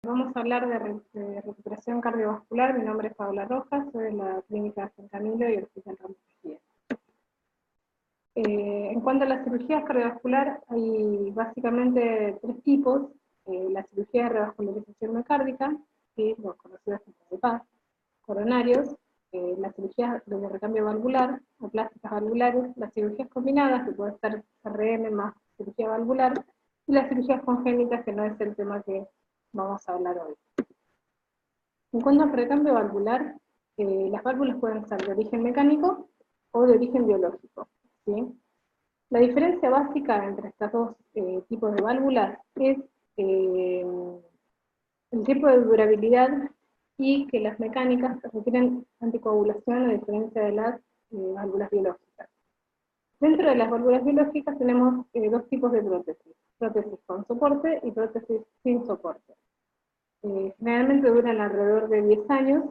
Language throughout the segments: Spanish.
Vamos a hablar de recuperación cardiovascular. Mi nombre es Paola Rojas, soy de la Clínica San Camilo y el Hospital Ramos Mejía. En cuanto a la cirugía cardiovascular, hay básicamente tres tipos. La cirugía de revascularización miocárdica, que los conocidos como bypass, coronarios, la cirugía de recambio valvular, o plásticas valvulares, las cirugías combinadas, que puede ser CRM más cirugía valvular, y las cirugías congénitas, que no es el tema que vamos a hablar hoy. En cuanto al recambio valvular, las válvulas pueden ser de origen mecánico o de origen biológico, ¿sí? La diferencia básica entre estos dos tipos de válvulas es el tiempo de durabilidad y que las mecánicas requieren anticoagulación a diferencia de las válvulas biológicas. Dentro de las válvulas biológicas tenemos dos tipos de prótesis: prótesis con soporte y prótesis sin soporte. Generalmente duran alrededor de 10 años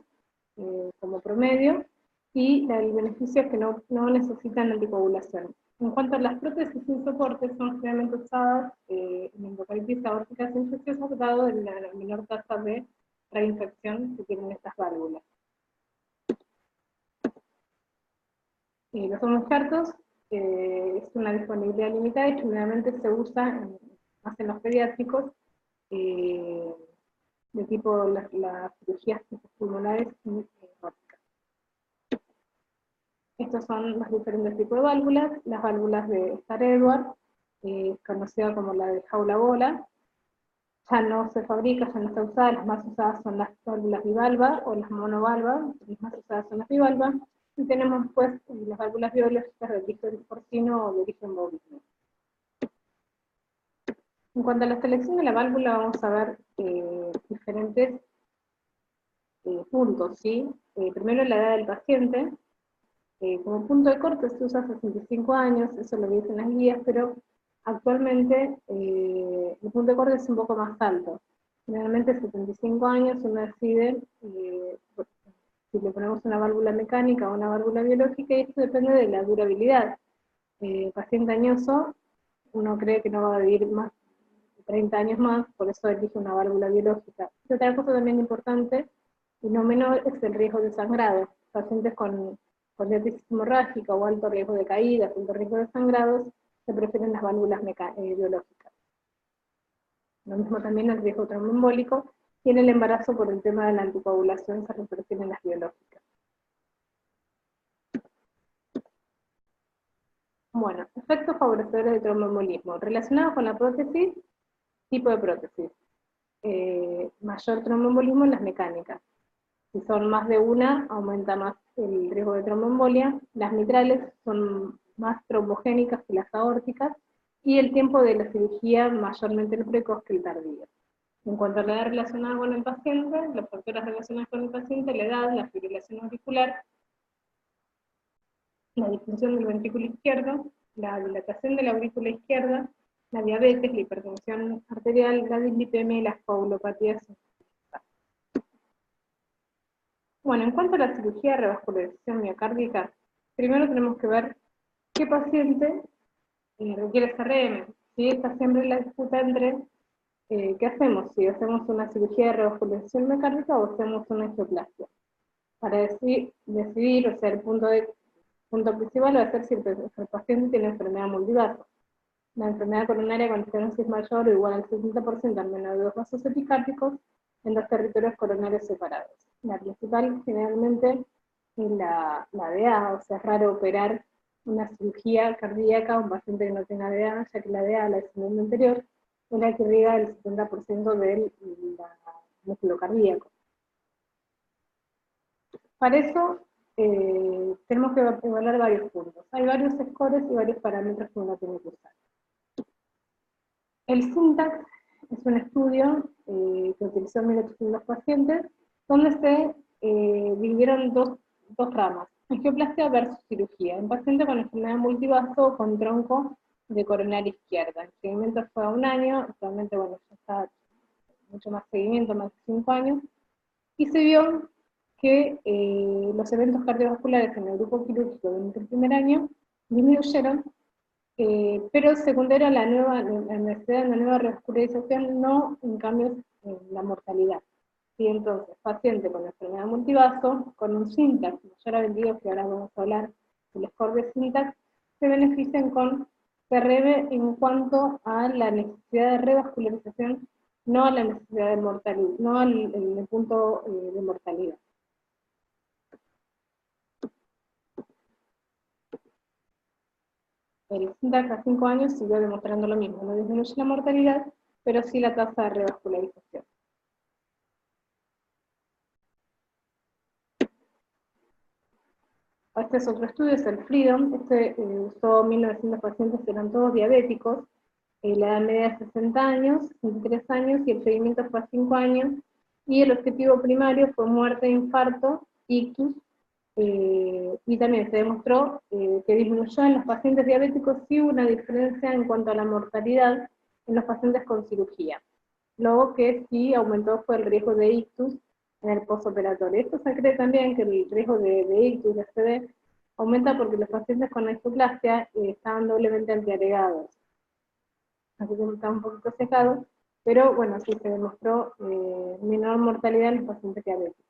como promedio, y el beneficio es que no necesitan anticoagulación. En cuanto a las prótesis sin soporte, son generalmente usadas en endocardititis aórticas infecciosas, dado la menor tasa de reinfección que tienen estas válvulas. Los homocartos es una disponibilidad limitada y generalmente se usa más en los pediátricos, de tipo las cirugías pulmonares y aórticas. Estos son los diferentes tipos de válvulas. Las válvulas de Starr-Edwards, conocida como la de jaula bola, ya no se fabrica, ya no está usada. Las más usadas son las válvulas bivalva o las monovalva, las más usadas son las bivalva. Y tenemos pues las válvulas biológicas de origen porcino o de origen bovino. En cuanto a la selección de la válvula, vamos a ver diferentes puntos, ¿sí? Primero, la edad del paciente. Como punto de corte se usa 65 años, eso lo dicen las guías, pero actualmente el punto de corte es un poco más alto. Generalmente 75 años uno decide si le ponemos una válvula mecánica o una válvula biológica, y esto depende de la durabilidad. Paciente añoso, uno cree que no va a vivir más de 30 años más, por eso elige una válvula biológica. Y otra cosa también importante, y no menor, es el riesgo de sangrado. Pacientes con diálisis hemorrágica o alto riesgo de caídas, alto riesgo de sangrados, se prefieren las válvulas biológicas. Lo mismo también el riesgo tromboembólico, y en el embarazo, por el tema de la anticoagulación, se prefieren las biológicas. Bueno, efectos favorecedores de tromboembolismo. Relacionados con la prótesis, tipo de prótesis. Mayor tromboembolismo en las mecánicas. Si son más de una, aumenta más el riesgo de tromboembolia. Las mitrales son más trombogénicas que las aórticas, y el tiempo de la cirugía mayormente el precoz que el tardío. En cuanto a la edad relacionada con el paciente, los factores relacionados con el paciente: la edad, la fibrilación auricular, la disfunción del ventrículo izquierdo, la dilatación de la aurícula izquierda, la diabetes, la hipertensión arterial, la dislipemia y las coagulopatías. Bueno, en cuanto a la cirugía de revascularización miocárdica, primero tenemos que ver qué paciente requiere CRM. ¿Sí? Está siempre la disputa entre qué hacemos, si hacemos una cirugía de revascularización miocárdica o hacemos una angioplastia. Para decidir, o sea, el punto principal va a ser si el paciente tiene enfermedad multivaso. La enfermedad coronaria con estenosis mayor o igual al 60% al menos de 2 vasos epicárdicos en dos territorios coronarios separados. La principal generalmente es la DA, o sea, es raro operar una cirugía cardíaca a un paciente que no tenga DA, ya que la DA, la descendente anterior, es la que irriga el 70% del músculo cardíaco. Para eso tenemos que evaluar varios puntos. Hay varios scores y varios parámetros que uno tiene que usar. El SYNTAX es un estudio que utilizó 1.800 pacientes, donde se dividieron dos ramas: angioplastia versus cirugía, en paciente con enfermedad multivaso con tronco de coronaria izquierda. El seguimiento fue a 1 año, actualmente bueno, ya está mucho más seguimiento, más de 5 años, y se vio que los eventos cardiovasculares en el grupo quirúrgico durante el primer año disminuyeron, pero secundario a la necesidad de la nueva revascularización, no en cambios la mortalidad. ¿Sí? Entonces, paciente con enfermedad multivaso, con un SYNTAX mayor a 22, que ahora vamos a hablar del score de SYNTAX, se benefician con CRB en cuanto a la necesidad de revascularización, no a la necesidad de mortalidad, no al punto de mortalidad. El SYNTAX a 5 años siguió demostrando lo mismo, no disminuye la mortalidad, pero sí la tasa de revascularización. Este es otro estudio, es el FREEDOM. Este usó 1900 pacientes, eran todos diabéticos, la edad media de 60 años, 23 años, y el seguimiento fue a 5 años, y el objetivo primario fue muerte, infarto, ictus, y también se demostró que disminuyó en los pacientes diabéticos, sí hubo una diferencia en cuanto a la mortalidad en los pacientes con cirugía. Luego que sí aumentó fue el riesgo de ictus en el postoperatorio. Esto se cree también que el riesgo de ictus, de ACV, aumenta porque los pacientes con angioplasia estaban doblemente antiagregados. Así que está un poquito sesgado, pero bueno, sí se demostró menor mortalidad en los pacientes diabéticos.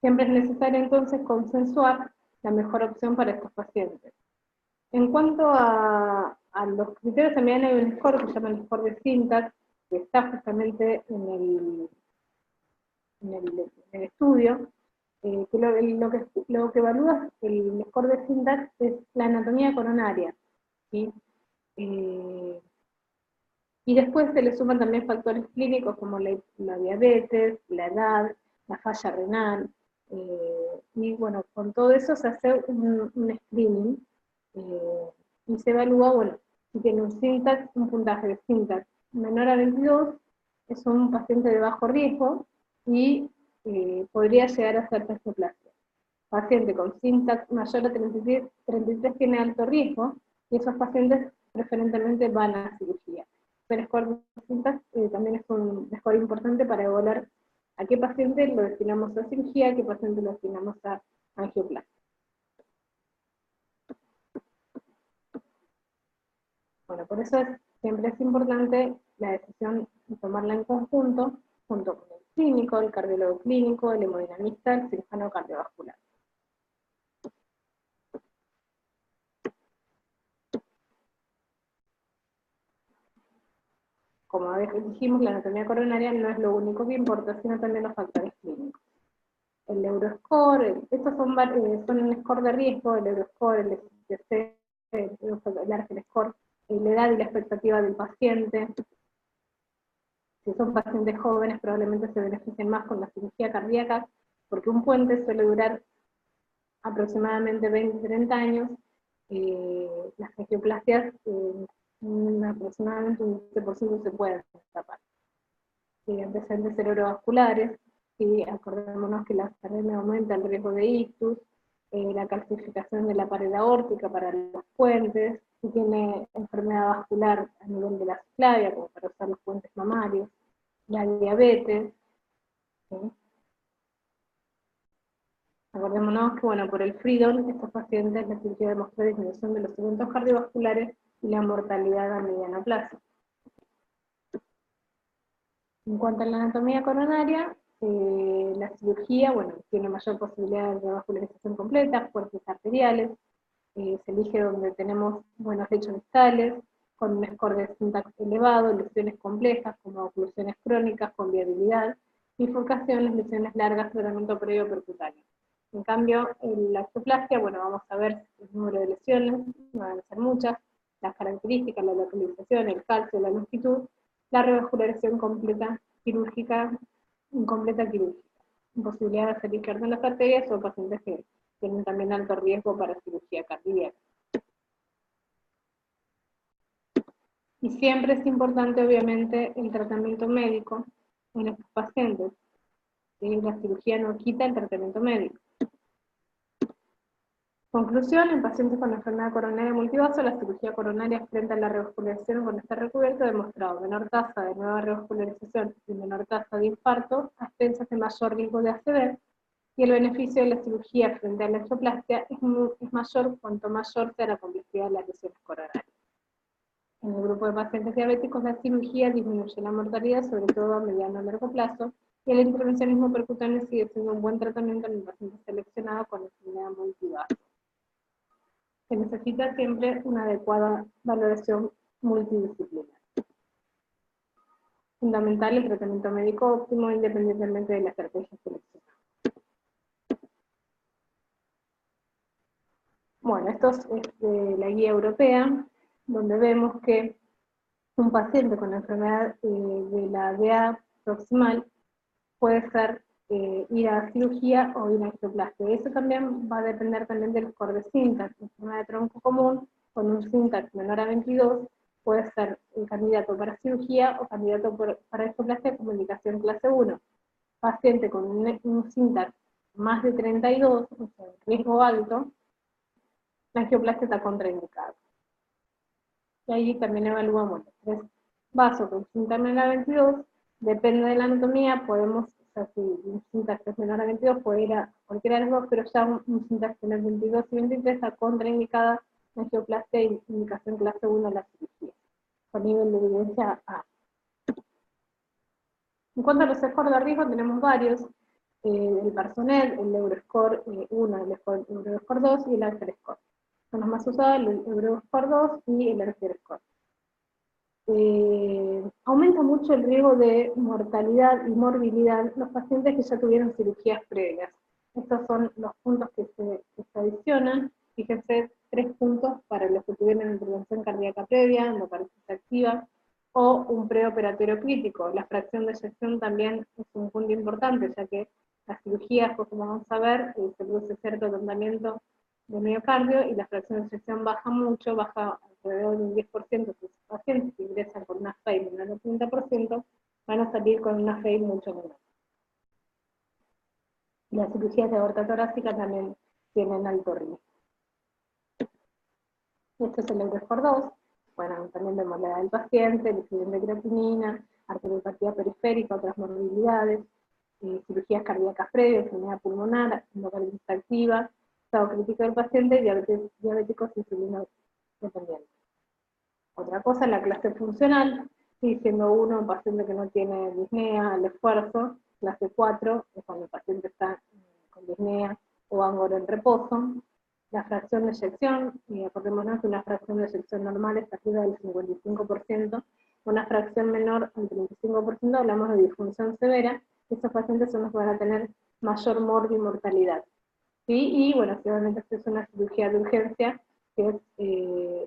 Siempre es necesario entonces consensuar la mejor opción para estos pacientes. En cuanto a los criterios, también hay un score que se llama el score de SYNTAX, que está justamente en el estudio, que lo que evalúa el score de SYNTAX es la anatomía coronaria, ¿sí? Y después se le suman también factores clínicos como la diabetes, la edad, la falla renal, y bueno, con todo eso se hace un screening, y se evalúa, bueno, si tiene un SYNTAX, un puntaje de SYNTAX menor a 22, es un paciente de bajo riesgo y podría llegar a ser angioplasia. Paciente con SYNTAX mayor a 33 tiene alto riesgo, y esos pacientes preferentemente van a cirugía. El score de SYNTAX también es un score importante para evaluar a qué paciente lo destinamos a cirugía, a qué paciente lo destinamos a angioplasia. Bueno, por eso siempre es importante la decisión de tomarla en conjunto, junto con el clínico, el cardiólogo clínico, el hemodinamista, el cirujano cardiovascular. Como a veces dijimos, la anatomía coronaria no es lo único que importa, sino también los factores clínicos. El Euroscore, estos son un score de riesgo, el Euroscore, el SCC, el Argel Score, la edad y la expectativa del paciente. Si son pacientes jóvenes, probablemente se beneficien más con la cirugía cardíaca, porque un puente suele durar aproximadamente 20-30 años, las angioplasias aproximadamente un 15% se pueden tapar. Antecedentes cerebrovasculares, y acordémonos que la CRM aumenta el riesgo de ictus, la calcificación de la pared aórtica para los puentes, si tiene enfermedad vascular a nivel de la subclavia, como para usar los puentes mamarios, la diabetes, ¿sí? Acordémonos que, bueno, por el FREEDOM, estos pacientes, la cirugía demostró disminución de los eventos cardiovasculares y la mortalidad a mediano plazo. En cuanto a la anatomía coronaria, la cirugía, bueno, tiene mayor posibilidad de revascularización completa, fuertes arteriales, se elige donde tenemos buenos lechos distales, con un score de SYNTAX elevado, lesiones complejas como oclusiones crónicas con viabilidad, bifurcaciones, lesiones largas, tratamiento previo percutáneo. En cambio, en la angioplasia, bueno, vamos a ver el número de lesiones, van a ser muchas, las características, la localización, el calcio, la longitud, la revascularización completa quirúrgica, incompleta quirúrgica, imposibilidad de hacer izquierda en las arterias o pacientes que tienen también alto riesgo para cirugía cardíaca. Y siempre es importante, obviamente, el tratamiento médico en estos pacientes. La cirugía no quita el tratamiento médico. Conclusión, en pacientes con enfermedad coronaria multivaso, la cirugía coronaria frente a la revascularización con este recubierto ha demostrado menor tasa de nueva revascularización y menor tasa de infarto a expensas de mayor riesgo de ACV, y el beneficio de la cirugía frente a la angioplasia es mayor cuanto mayor sea la complejidad de las lesiones coronarias. En el grupo de pacientes diabéticos, la cirugía disminuye la mortalidad, sobre todo a mediano y largo plazo, y el intervencionismo percutáneo sigue siendo un buen tratamiento en el paciente seleccionado con enfermedad multivaso. Se necesita siempre una adecuada valoración multidisciplinar. Fundamental el tratamiento médico óptimo independientemente de la estrategia seleccionada. Bueno, esto es de la guía europea, donde vemos que un paciente con la enfermedad de la DA proximal puede ser ir a cirugía o ir a angioplastia. Eso también va a depender también del score de SYNTAX. En enfermedad de tronco común, con un SYNTAX menor a 22, puede ser el candidato para cirugía o candidato para angioplastia como indicación clase 1. Paciente con un SYNTAX más de 32, o sea, riesgo alto, la angioplastia está contraindicada. Y ahí también evaluamos los 3 vasos con SYNTAX menor a 22, depende de la anatomía, podemos, o sea, si un SYNTAX es menor a 22 puede ir a cualquiera de los dos, pero ya un SYNTAX menor a 22 y 23 está contraindicada la angioplastia y indicación clase 1 de la cirugía, con nivel de evidencia A. En cuanto a los scores de riesgo, tenemos varios, el Parsonet, el Euroscore 1, el Euroscore 2 y el Alter Score. Son los más usados, el Euroscore 2 y el Alter Score. Aumenta mucho el riesgo de mortalidad y morbilidad los pacientes que ya tuvieron cirugías previas. Estos son los puntos que se adicionan. Fíjense, 3 puntos para los que tuvieron intervención cardíaca previa, endocarditis activa, o un preoperatorio crítico. La fracción de eyección también es un punto importante, ya que las cirugías, pues, como vamos a ver, se produce cierto atondamiento de miocardio y la fracción de eyección baja mucho, baja alrededor de un 10%. Sus pacientes que ingresan con una FEI menor al 30% van a salir con una FEI mucho menor. Las cirugías de aorta torácica también tienen alto riesgo. Este es el Euroscore 2. Bueno, también vemos la edad del paciente, el estudiante de creatinina, arteriopatía periférica, otras morbilidades, cirugías cardíacas previas, enfermedad pulmonar, endocarditis activa, estado crítico del paciente, diabéticos insulino dependientes. Otra cosa, la clase funcional, siendo 1 un paciente que no tiene disnea al esfuerzo, clase 4 es cuando el paciente está con disnea o ángulo en reposo. La fracción de eyección, acordémonos que una fracción de eyección normal es arriba del 55%, una fracción menor al 35%, hablamos de disfunción severa, estos pacientes son los que van a tener mayor mortalidad. ¿Sí? Y bueno, si obviamente es una cirugía de urgencia, que es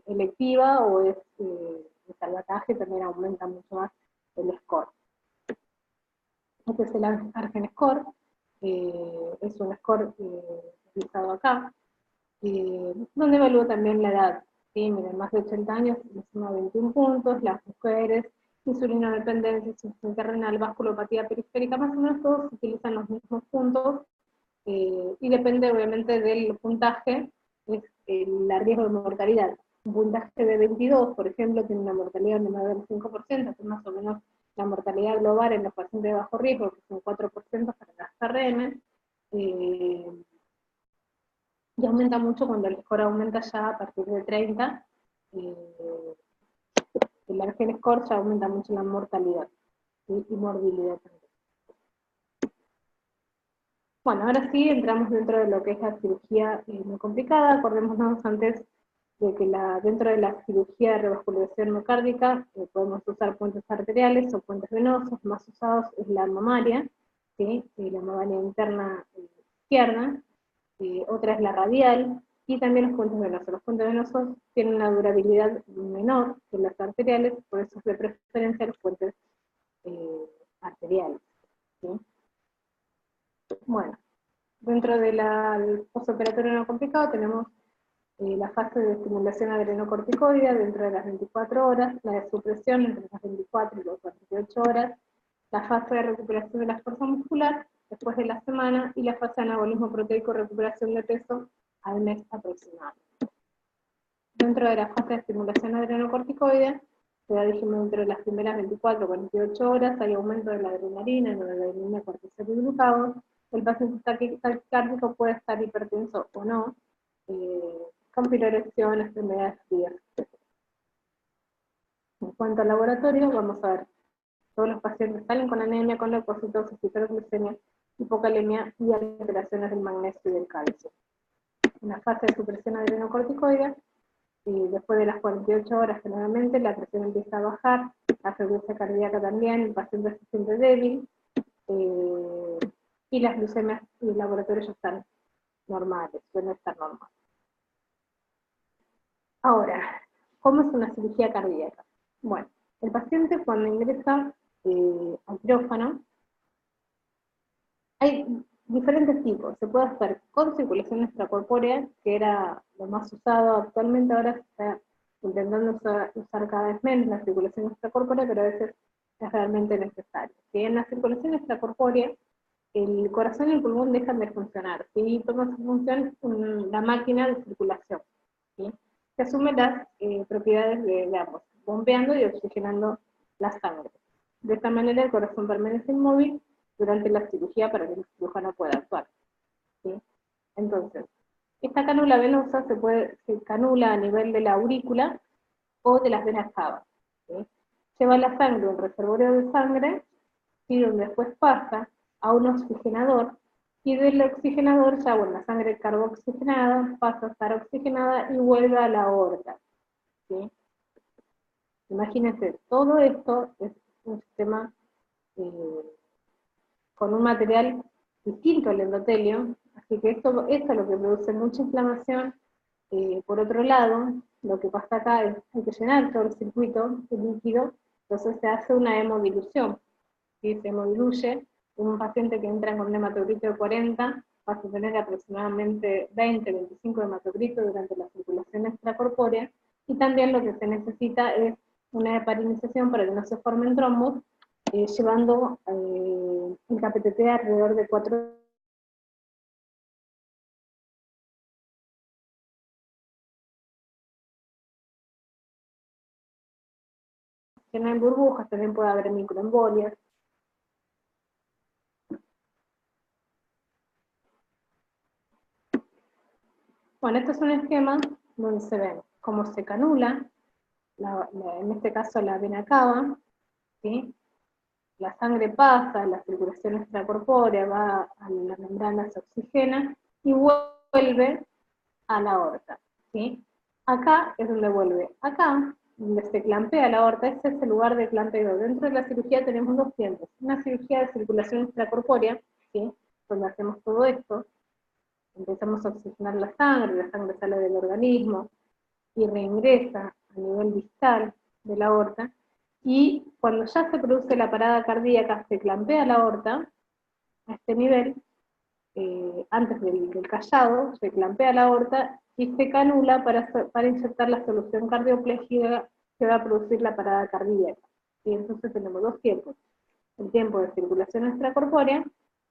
electiva o es de salvataje, también aumenta mucho más el score. Este es el Argen Score, es un score utilizado acá, donde evalúa también la edad. ¿Sí? Miren, más de 80 años, le suma 21 puntos, las mujeres, insulino dependencia, insuficiencia renal, vasculopatía periférica, más o menos todos utilizan los mismos puntos, y depende obviamente del puntaje, es el riesgo de mortalidad. Un puntaje de 22, por ejemplo, tiene una mortalidad de más del 5%, que es más o menos la mortalidad global en los pacientes de bajo riesgo, que son 4% para las CRM, y aumenta mucho cuando el score aumenta ya a partir de 30, el Argen Score ya aumenta mucho la mortalidad, ¿sí? Y morbilidad también. Bueno, ahora sí entramos dentro de lo que es la cirugía muy complicada. Acordémonos antes de que dentro de la cirugía de revascularización miocárdica podemos usar puentes arteriales o puentes venosos. Más usados es la mamaria, ¿sí? La mamaria interna izquierda, otra es la radial, y también los puentes venosos. Los puentes venosos tienen una durabilidad menor que las arteriales, por eso es de preferencia los puentes arteriales. ¿Sí? Bueno, dentro del postoperatorio no complicado tenemos la fase de estimulación adrenocorticoide dentro de las 24 horas, la de supresión entre las 24 y las 48 horas, la fase de recuperación de la fuerza muscular después de la semana, y la fase de anabolismo proteico, recuperación de peso al mes aproximado. Dentro de la fase de estimulación adrenocorticoide, ya dijimos, dentro de las primeras 24 o 48 horas hay aumento de la adrenalina, noradrenalina, cortisol y glucagon. El paciente taquicárdico puede estar hipertenso o no, con pirorección, enfermedades frías, etc. En cuanto al laboratorio, vamos a ver, todos los pacientes salen con anemia, con leucocitosis, hiperglucemia, hipocalemia y alteraciones del magnesio y del calcio. En la fase de supresión adrenocorticoide, y después de las 48 horas generalmente la presión empieza a bajar, la frecuencia cardíaca también, el paciente se siente débil, y las glucemias y el laboratorio ya están normales, suelen estar normales. Ahora, ¿cómo es una cirugía cardíaca? Bueno, el paciente cuando ingresa al quirófano, hay diferentes tipos. Se puede hacer con circulación extracorpórea, que era lo más usado actualmente, ahora se está intentando usar cada vez menos la circulación extracorpórea, pero a veces es realmente necesario. Si en la circulación extracorpórea, el corazón y el pulmón dejan de funcionar, ¿sí? Toma su función la máquina de circulación, ¿sí? Que asume las propiedades de ambos, bombeando y oxigenando la sangre. De esta manera el corazón permanece inmóvil durante la cirugía para que el cirujano pueda actuar, ¿sí? Entonces, esta cánula venosa se canula a nivel de la aurícula o de las venas cavas, ¿sí? Lleva la sangre a un reservorio de sangre, y donde después pasa a un oxigenador, y del oxigenador ya, bueno, la sangre carboxigenada pasa a estar oxigenada y vuelve a la aorta, ¿sí? Imagínense, todo esto es un sistema con un material distinto al endotelio, así que esto es lo que produce mucha inflamación. Por otro lado, lo que pasa acá es que hay que llenar todo el circuito de líquido, entonces se hace una hemodilución, ¿sí? Se hemodiluye. Un paciente que entra con un hematocrito de 40 va a tener aproximadamente 20-25 hematocritos durante la circulación extracorpórea, y también lo que se necesita es una heparinización para que no se formen trombos, llevando el KPTT alrededor de 4 que no hay burbujas, también puede haber microembolias. Bueno, este es un esquema donde se ven cómo se canula, en este caso la vena cava, ¿sí? La sangre pasa, la circulación extracorpórea va a la membrana, se oxigena y vuelve a la aorta, ¿sí? Acá es donde vuelve. Acá, donde se clampea la aorta, este es el lugar de clampeo. Dentro de la cirugía tenemos dos tiempos. Una cirugía de circulación extracorpórea, ¿sí? Donde hacemos todo esto, empezamos a oxigenar la sangre sale del organismo y reingresa a nivel distal de la aorta, y cuando ya se produce la parada cardíaca, se clampea la aorta a este nivel, antes del callado, se clampea la aorta y se canula para inyectar la solución cardioplégica que va a producir la parada cardíaca. Y entonces tenemos dos tiempos: el tiempo de circulación extracorpórea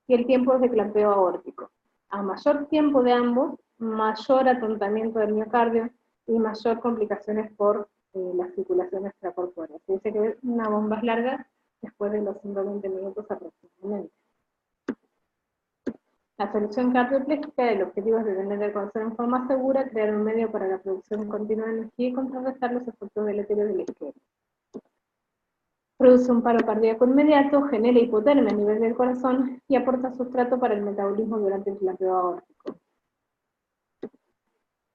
y el tiempo de clampeo aórtico. A mayor tiempo de ambos, mayor atontamiento del miocardio y mayor complicaciones por la circulación extracorpórea. Se dice que una bomba es larga después de los 120 minutos aproximadamente. La solución cardioplégica, el objetivo es detener el corazón en forma segura, crear un medio para la producción continua de energía y contrarrestar los efectos deleterios del isquemia. Produce un paro cardíaco inmediato, genera hipotermia a nivel del corazón y aporta sustrato para el metabolismo durante el clampeo aórtico.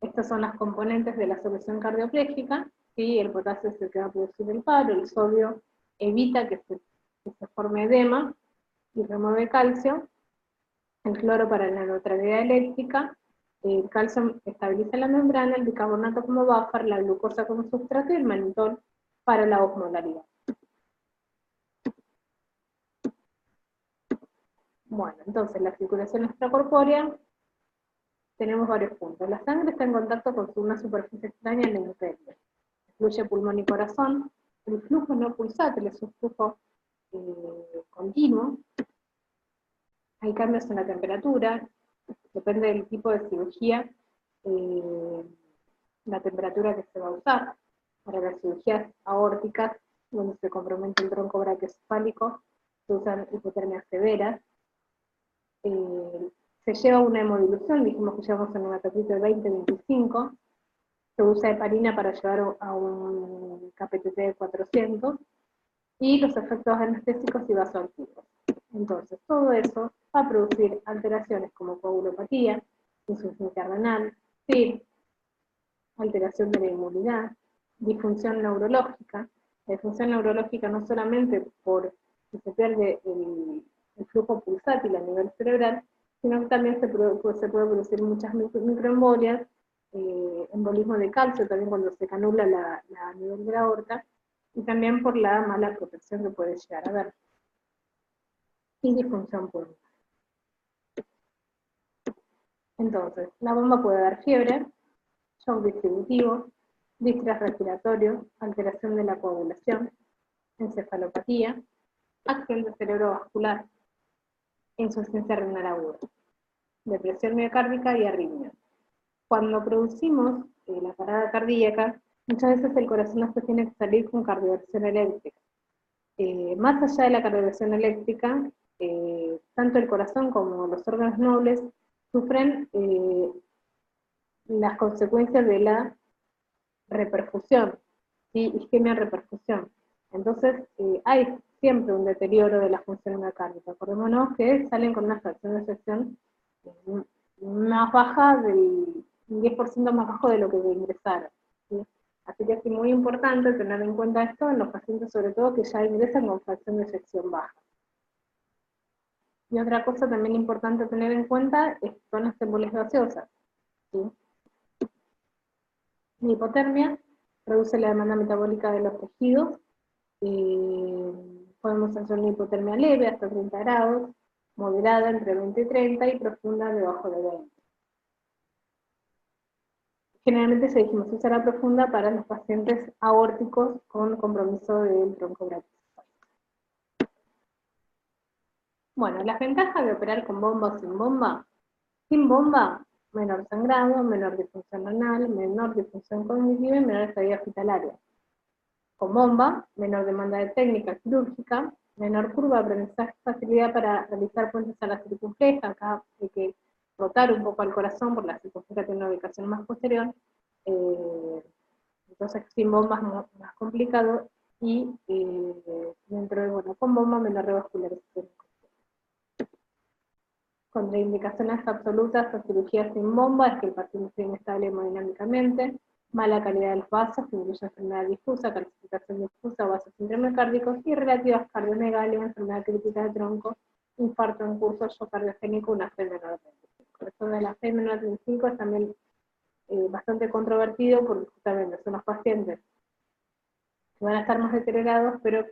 Estas son las componentes de la solución cardioplégica, ¿sí? El potasio es el que va a producir el paro, el sodio evita que se forme edema y remueve calcio, el cloro para la neutralidad eléctrica, el calcio estabiliza la membrana, el bicarbonato como buffer, la glucosa como sustrato y el mannitol para la osmolaridad. Bueno, entonces la circulación extracorpórea, tenemos varios puntos. La sangre está en contacto con una superficie extraña en el endotelio. Fluye pulmón y corazón. El flujo no pulsátil es un flujo continuo. Hay cambios en la temperatura, depende del tipo de cirugía, la temperatura que se va a usar. Para las cirugías aórticas, donde se compromete el tronco brachiocefálico, se usan hipotermias severas. Se lleva una hemodilución, dijimos que llevamos en hematocrito de 20-25, se usa heparina para llevar a un KPTT de 400, y los efectos anestésicos y vasoactivos. Entonces, todo eso va a producir alteraciones como coagulopatía, insuficiencia renal, SIR, alteración de la inmunidad, disfunción neurológica. La disfunción neurológica no solamente por que se pierde el flujo pulsátil a nivel cerebral, sino que también se puede producir muchas microembolias, embolismo de calcio, también cuando se canula a nivel de la aorta, y también por la mala protección que puede llegar a haber. Y disfunción pulmonar. Entonces, la bomba puede dar fiebre, shock distributivo, distrés respiratorio, alteración de la coagulación, encefalopatía, accidente cerebrovascular, insuficiencia renal aguda, depresión miocárdica y arritmia. Cuando producimos la parada cardíaca, muchas veces el corazón después tiene que salir con cardioversión eléctrica. Más allá de la cardioversión eléctrica, tanto el corazón como los órganos nobles sufren las consecuencias de la reperfusión, ¿sí? Isquemia-reperfusión. Entonces, hay siempre un deterioro de la función miocárdica. Acordémonos que salen con una fracción de eyección más baja, del 10% más bajo de lo que ingresaron, ¿sí? Así que es muy importante tener en cuenta esto en los pacientes, sobre todo que ya ingresan con fracción de eyección baja. Y otra cosa también importante tener en cuenta son las embolias gaseosas, ¿sí? La hipotermia reduce la demanda metabólica de los tejidos. Podemos hacer una hipotermia leve hasta 30 grados, moderada entre 20 y 30 y profunda debajo de 20. Generalmente se dijimos que será profunda para los pacientes aórticos con compromiso del broncobraquis. Bueno, las ventajas de operar con bomba o sin bomba. Sin bomba, menor sangrado, menor disfunción renal, menor disfunción cognitiva y menor estadía hospitalaria. Con bomba, menor demanda de técnica quirúrgica, menor curva de aprendizaje, facilidad para realizar puentes a la circunfleja. Acá hay que rotar un poco al corazón, por la circunfleja tiene una ubicación más posterior, entonces sin bomba es más complicado, y dentro de, bueno, con bomba menor revascularización. Contraindicaciones absolutas a cirugía sin bomba es que el paciente esté inestable hemodinámicamente, mala calidad de los vasos, que incluye enfermedad difusa, calcificación difusa, vasos intramiocárdicos, y relativas cardiomegalia, enfermedad crítica de tronco, infarto en curso, shock cardiogénico, una fe menor de 25. Esto de la fe menor de 25 es también bastante controvertido, porque justamente son los pacientes que van a estar más deteriorados, pero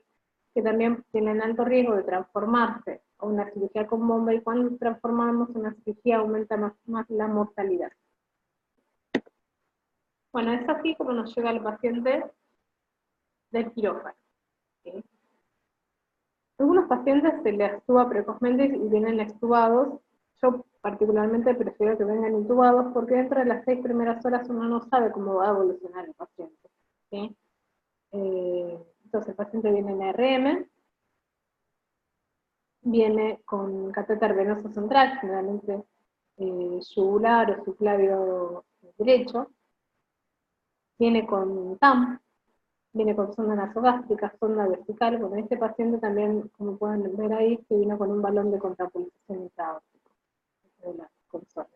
que también tienen alto riesgo de transformarse a una cirugía con bomba, y cuando transformamos una cirugía aumenta más la mortalidad. Bueno, es así como nos llega el paciente del quirófano, ¿sí? Algunos pacientes se les extuba precozmente y vienen extubados. Yo particularmente prefiero que vengan intubados, porque dentro de las 6 primeras horas uno no sabe cómo va a evolucionar el paciente, ¿sí? Entonces el paciente viene en ARM, viene con catéter venoso central, generalmente yugular o subclavio derecho, viene con TAM, viene con sonda nasogástrica, sonda vertical. Bueno, este paciente también, como pueden ver ahí, que vino con un balón de contrapulsación intraórtico de la consola.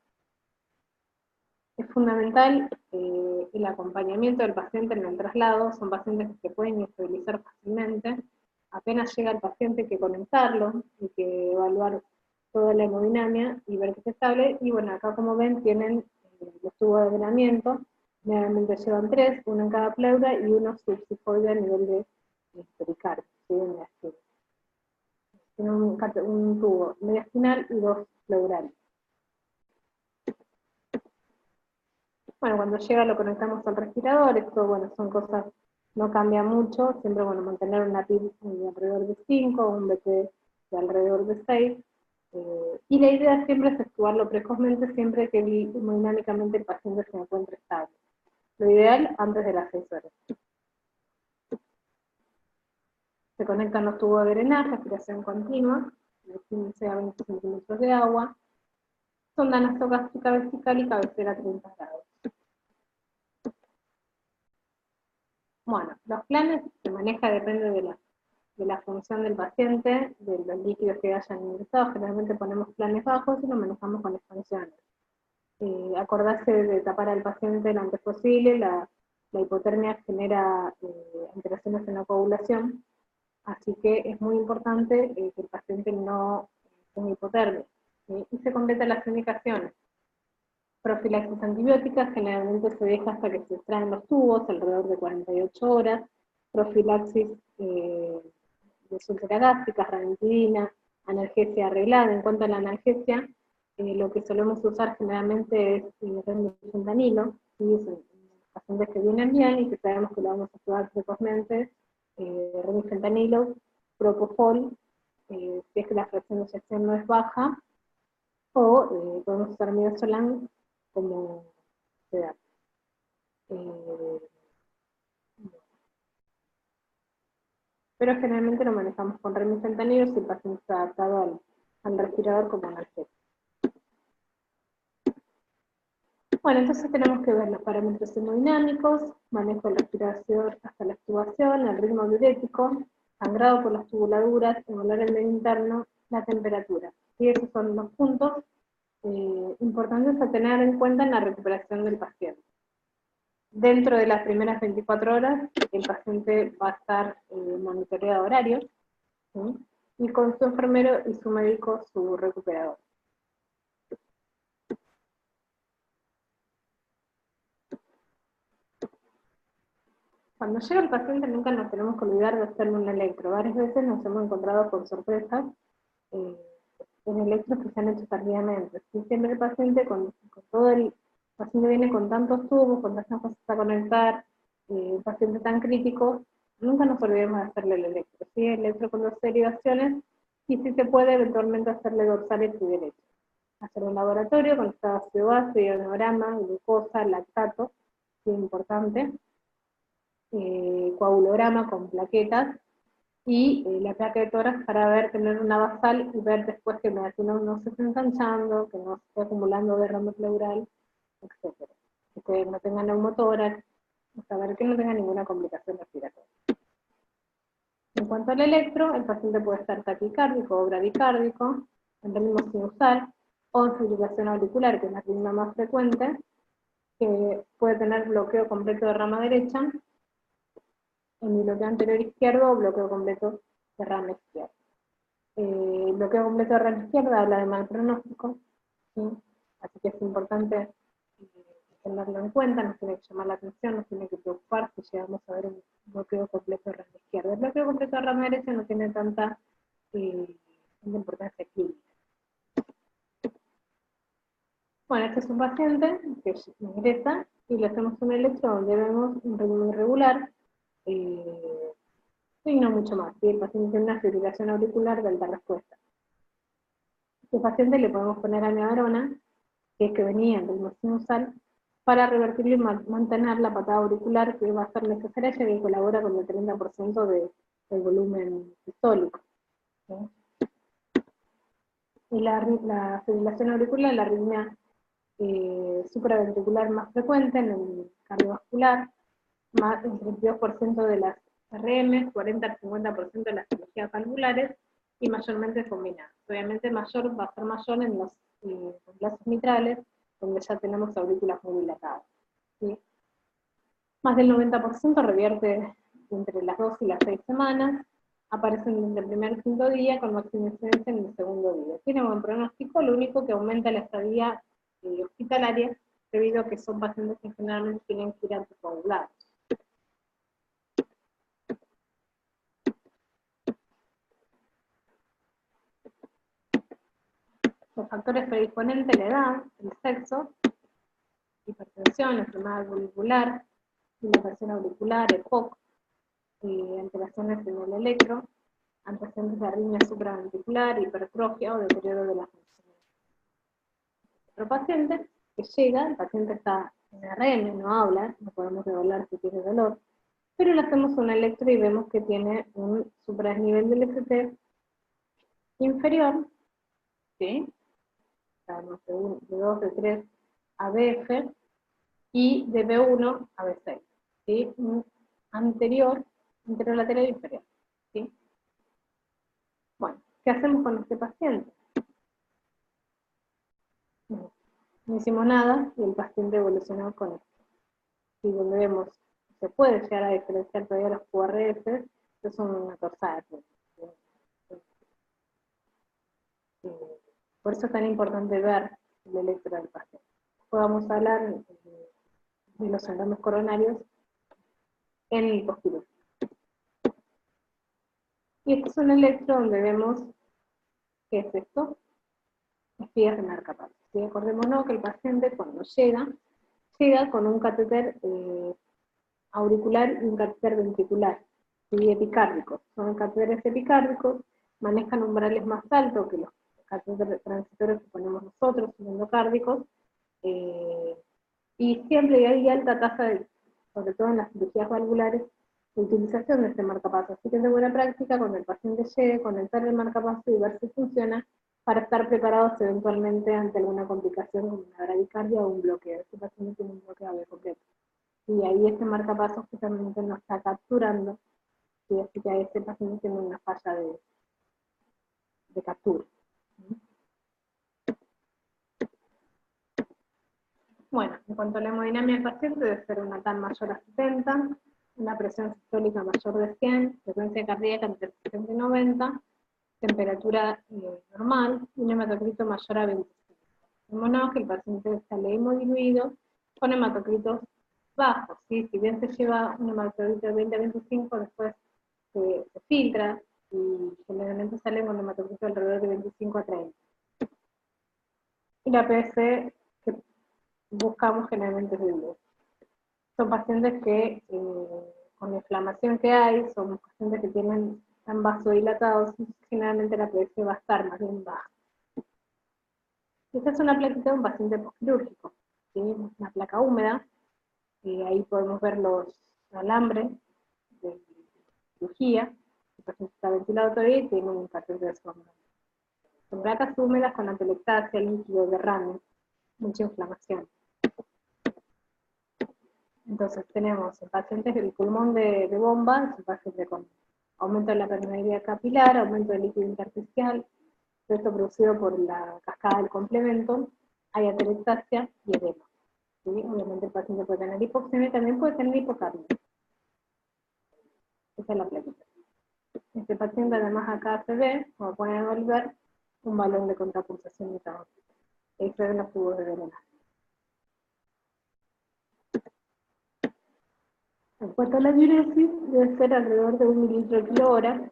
Es fundamental el acompañamiento del paciente en el traslado. Son pacientes que se pueden estabilizar fácilmente. Apenas llega el paciente hay que conectarlo, hay que evaluar toda la hemodinamia y ver que es estable. Y bueno, acá como ven tienen los tubos de drenamiento. Generalmente llevan 3, uno en cada pleura y uno subsifoide a nivel de pericardio, ¿sí? Tienen un tubo mediastinal y 2 pleurales. Bueno, cuando llega lo conectamos al respirador. Esto, bueno, son cosas, no cambia mucho. Siempre, bueno, mantener una PIB de alrededor de 5, un BT de alrededor de 6. Y la idea siempre es actuarlo precozmente, siempre que hemodinámicamente el paciente se encuentre estable. Lo ideal antes de las 6 horas. Se conectan los tubos de drenaje, aspiración continua, de 15 a 20 centímetros de agua, sonda nasogástrica vertical y cabecera a 30 grados. Bueno, los planes se maneja, depende de la función del paciente, de los líquidos que hayan ingresado. Generalmente ponemos planes bajos y lo manejamos con expansiones. Acordarse de tapar al paciente lo antes posible. La hipotermia genera alteraciones en la coagulación, así que es muy importante que el paciente no tenga hipotermia. Y se completan las indicaciones. Profilaxis antibiótica generalmente se deja hasta que se extraen los tubos, alrededor de 48 horas. Profilaxis de úlceras gástricas, ranitidina, analgesia arreglada. En cuanto a la analgesia, lo que solemos usar generalmente es remifentanilo, ¿sí? Son pacientes que vienen bien y que sabemos que lo vamos a ayudar precozmente, remifentanilo, propofol, si es que la fracción de eyección no es baja, o podemos usar midazolam como sedante. Pero generalmente lo manejamos con remifentanilo si el paciente está adaptado al respirador como analgésico. Bueno, entonces tenemos que ver los parámetros hemodinámicos, manejo del respirador hasta la extubación, el ritmo diurético, sangrado por las tubuladuras, evaluar el medio interno, la temperatura. Y esos son los puntos importantes a tener en cuenta en la recuperación del paciente. Dentro de las primeras 24 horas, el paciente va a estar monitoreado a horario, ¿sí? Y con su enfermero y su médico, su recuperador. Cuando llega el paciente nunca nos tenemos que olvidar de hacerle un electro. Varias veces nos hemos encontrado con sorpresas en electros que se han hecho tardíamente. ¿Sí? Siempre el paciente, con todo el paciente viene con tantos tubos, con tantas cosas a conectar, un paciente tan crítico, nunca nos olvidemos de hacerle el electro. ¿Sí? El electro con dos derivaciones, y si se puede eventualmente hacerle dorsales y derecho. Hacer un laboratorio con estado ácido base, ionograma, glucosa, lactato, que es importante. Coagulograma con plaquetas y la placa de tórax para ver, tener una basal y ver después que no se esté ensanchando, que no se esté acumulando derrame pleural, etc. Que no tenga neumotórax, saber que no tenga ninguna complicación respiratoria. En cuanto al electro, el paciente puede estar taquicárdico o bradicárdico, en ritmo sinusal, o en fibrilación auricular, que es la arritmia más frecuente, que puede tener bloqueo completo de rama derecha, en bloqueo anterior izquierdo o bloqueo completo de rama izquierda. Bloqueo completo de rama izquierda habla de mal pronóstico, ¿sí? Así que es importante tenerlo en cuenta, nos tiene que llamar la atención, nos tiene que preocupar si llegamos a ver un bloqueo completo de rama izquierda. El bloqueo completo de rama derecha no tiene tanta importancia clínica. Bueno, este es un paciente que ingresa y le hacemos un electro donde vemos un ritmo irregular, y no mucho más. ¿Sí? El paciente tiene una fibrilación auricular de alta respuesta. A este paciente le podemos poner amiodarona, que es que venía en ritmo sinusal, para revertirlo y mantener la patada auricular, que va a ser necesaria, ya que colabora con el 30% del volumen sistólico. ¿Sí? Y la fibrilación auricular, la arritmia supraventricular más frecuente en el cardiovascular, más del 32% de las RM, 40 al 50% de las cirugías valvulares, y mayormente combinadas. Obviamente va a ser mayor en los vasos mitrales, donde ya tenemos aurículas muy dilatadas. ¿Sí? Más del 90% revierte entre las 2 y las 6 semanas, aparecen desde el primer 5 día, con máxima incidencia en el segundo día. Tiene buen pronóstico, lo único que aumenta la estadía hospitalaria, debido a que son pacientes que generalmente tienen que ir anticoagulados. Los factores predisponentes, la edad, el sexo, hipertensión, enfermedad auricular, dilatación auricular, EPOC, alteraciones en el electro, antecedentes de arritmia supraventricular, hipertrofia o deterioro de la función. Otro paciente que llega, el paciente está en RM, no habla, no podemos evaluar si tiene dolor, pero le hacemos un electro y vemos que tiene un supradesnivel del FT inferior, ¿sí? De 2, de 3 a BF, y de B1 a B6, ¿sí? Un anterolateral e inferior. ¿Sí? Bueno, ¿qué hacemos con este paciente? No hicimos nada y el paciente evolucionó con esto. Y donde vemos, se puede llegar a diferenciar todavía los QRS, que son una torsada. Por eso es tan importante ver el electro del paciente. Después vamos a hablar de los endomes coronarios en el postquirúrgico. Y este es un electro donde vemos, ¿qué es esto? Espigas de marcapasos. ¿Sí? Acordémonos que el paciente cuando llega con un catéter auricular y un catéter ventricular, y epicárdicos. Son catéteres epicárdicos, manejan umbrales más altos que los catéteres transitorios que ponemos nosotros, endocárdicos, y siempre hay alta tasa, sobre todo en las cirugías valvulares, de utilización de este marcapaso. Así que es de buena práctica cuando el paciente llegue, conectar el marcapaso y ver si funciona, para estar preparados eventualmente ante alguna complicación como una bradicardia o un bloqueo. Este paciente tiene un bloqueo AV completo. Y ahí este marcapaso justamente no está capturando, y así que este paciente tiene una falla de captura. Bueno, en cuanto a la hemodinámica del paciente, debe ser una TAN mayor a 70, una presión sistólica mayor de 100, frecuencia cardíaca entre 70 y 90, temperatura normal, y un hematocrito mayor a 25. Vemos que el paciente sale hemodiluido con hematocritos bajos, ¿sí? Si bien se lleva un hematocrito de 20 a 25, después se filtra y generalmente sale con un hematocrito alrededor de 25 a 30. Y la PS que buscamos generalmente es de 10. Son pacientes que, con la inflamación que hay, son pacientes que están vasodilatados, y generalmente la PS va a estar más bien baja. Esta es una plaquita de un paciente postquirúrgico, ¿sí? Una placa húmeda, y ahí podemos ver los alambres de cirugía. El paciente está ventilado todavía y tiene un catéter de sombra. Son placas húmedas con atelectasia, líquido, derrame, mucha inflamación. Entonces tenemos en pacientes del pulmón de bomba, es un paciente con aumento de la permeabilidad capilar, aumento del líquido intersticial, esto producido por la cascada del complemento, hay atelectasia y edema. ¿Sí? Obviamente el paciente puede tener hipoxemia y también puede tener hipocardia. Esa es la plaquita. Este paciente además acá se ve, como pueden volver, un balón de contrapulsación metabólica. Ahí se ven los tubos de drenaje. En cuanto a la diuresis, debe ser alrededor de 1 mililitro kilo hora.